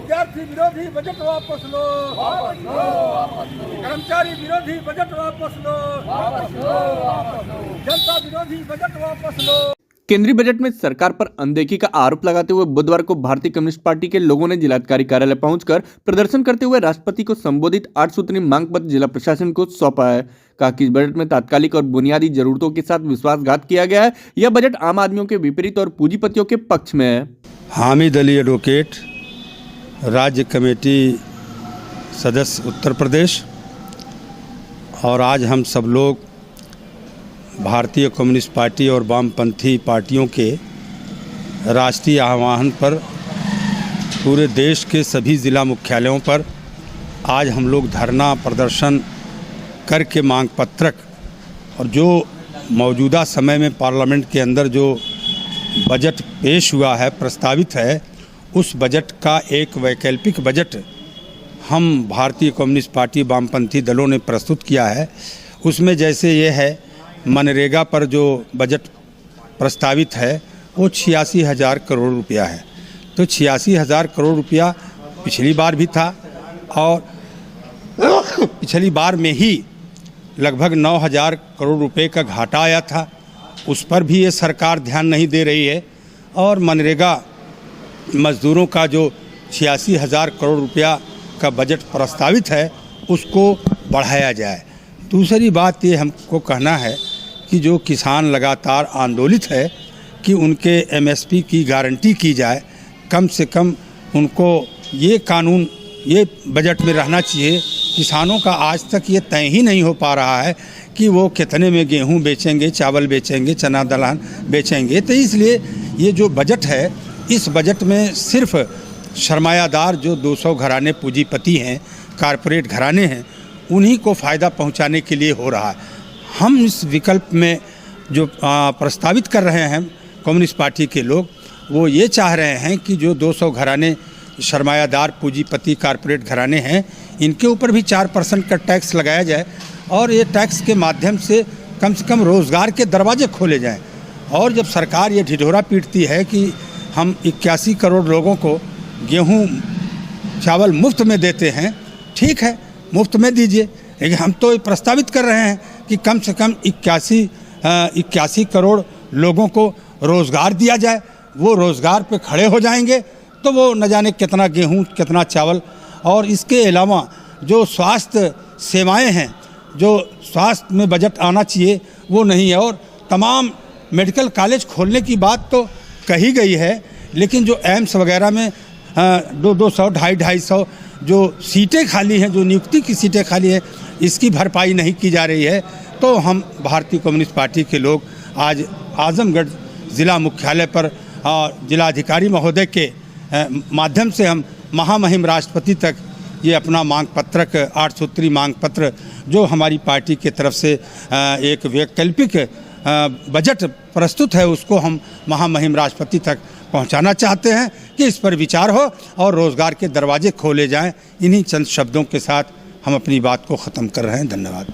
विद्यार्थी विरोधी बजट वापस लो, कर्मचारी विरोधी बजट वापस लो, जनता विरोधी बजट वापस लो। केंद्रीय बजट में सरकार पर अनदेखी का आरोप लगाते हुए बुधवार को भारतीय कम्युनिस्ट पार्टी के लोगों ने जिलाधिकारी कार्यालय पहुंचकर प्रदर्शन करते हुए राष्ट्रपति को संबोधित 8 सूत्री मांग पत्र जिला प्रशासन को सौंपा है। कहा कि इस बजट में तात्कालिक और बुनियादी जरूरतों के साथ विश्वासघात किया गया है। यह बजट आम आदमियों के विपरीत और पूंजीपतियों के पक्ष में है। हामिद अली एडवोकेट, राज्य कमेटी सदस्य उत्तर प्रदेश, और आज हम सब लोग भारतीय कम्युनिस्ट पार्टी और वामपंथी पार्टियों के राष्ट्रीय आह्वान पर पूरे देश के सभी ज़िला मुख्यालयों पर आज हम लोग धरना प्रदर्शन करके मांग पत्रक और जो मौजूदा समय में पार्लियामेंट के अंदर जो बजट पेश हुआ है, प्रस्तावित है, उस बजट का एक वैकल्पिक बजट हम भारतीय कम्युनिस्ट पार्टी वामपंथी दलों ने प्रस्तुत किया है। उसमें जैसे ये है, मनरेगा पर जो बजट प्रस्तावित है वो 86,000 करोड़ रुपया है। तो 86,000 करोड़ रुपया पिछली बार भी था और पिछली बार में ही लगभग 9,000 करोड़ रुपए का घाटा आया था। उस पर भी ये सरकार ध्यान नहीं दे रही है और मनरेगा मजदूरों का जो 86,000 करोड़ रुपया का बजट प्रस्तावित है उसको बढ़ाया जाए। दूसरी बात ये हमको कहना है कि जो किसान लगातार आंदोलित है कि उनके एमएसपी की गारंटी की जाए। कम से कम उनको ये कानून ये बजट में रहना चाहिए। किसानों का आज तक ये तय ही नहीं हो पा रहा है कि वो कितने में गेहूं बेचेंगे, चावल बेचेंगे, चना दलहन बेचेंगे। तो इसलिए ये जो बजट है, इस बजट में सिर्फ सरमायादार जो 200 घराने पूंजीपति हैं, कारपोरेट घराने हैं, उन्हीं को फ़ायदा पहुंचाने के लिए हो रहा है। हम इस विकल्प में जो प्रस्तावित कर रहे हैं कम्युनिस्ट पार्टी के लोग, वो ये चाह रहे हैं कि जो 200 घराने सरमायादार पूंजीपति कारपोरेट घराने हैं, इनके ऊपर भी 4% का टैक्स लगाया जाए और ये टैक्स के माध्यम से कम रोज़गार के दरवाजे खोले जाएं। और जब सरकार ये ढिढोरा पीटती है कि हम 81 करोड़ लोगों को गेहूं चावल मुफ्त में देते हैं, ठीक है, मुफ्त में दीजिए, लेकिन हम तो प्रस्तावित कर रहे हैं कि कम से कम 81 करोड़ लोगों को रोज़गार दिया जाए। वो रोज़गार पे खड़े हो जाएंगे तो वो न जाने कितना गेहूं, कितना चावल। और इसके अलावा जो स्वास्थ्य सेवाएं हैं, जो स्वास्थ्य में बजट आना चाहिए वो नहीं है। और तमाम मेडिकल कॉलेज खोलने की बात तो कही गई है, लेकिन जो एम्स वगैरह में 200, 250 जो सीटें खाली हैं, जो नियुक्ति की सीटें खाली हैं, इसकी भरपाई नहीं की जा रही है। तो हम भारतीय कम्युनिस्ट पार्टी के लोग आज आजमगढ़ ज़िला मुख्यालय पर जिलाधिकारी महोदय के माध्यम से हम महामहिम राष्ट्रपति तक ये अपना मांग पत्रक 8 सूत्री मांग पत्र जो हमारी पार्टी की तरफ से एक वैकल्पिक बजट प्रस्तुत है, उसको हम महामहिम राष्ट्रपति तक पहुंचाना चाहते हैं कि इस पर विचार हो और रोज़गार के दरवाजे खोले जाएं। इन्हीं चंद शब्दों के साथ हम अपनी बात को ख़त्म कर रहे हैं। धन्यवाद।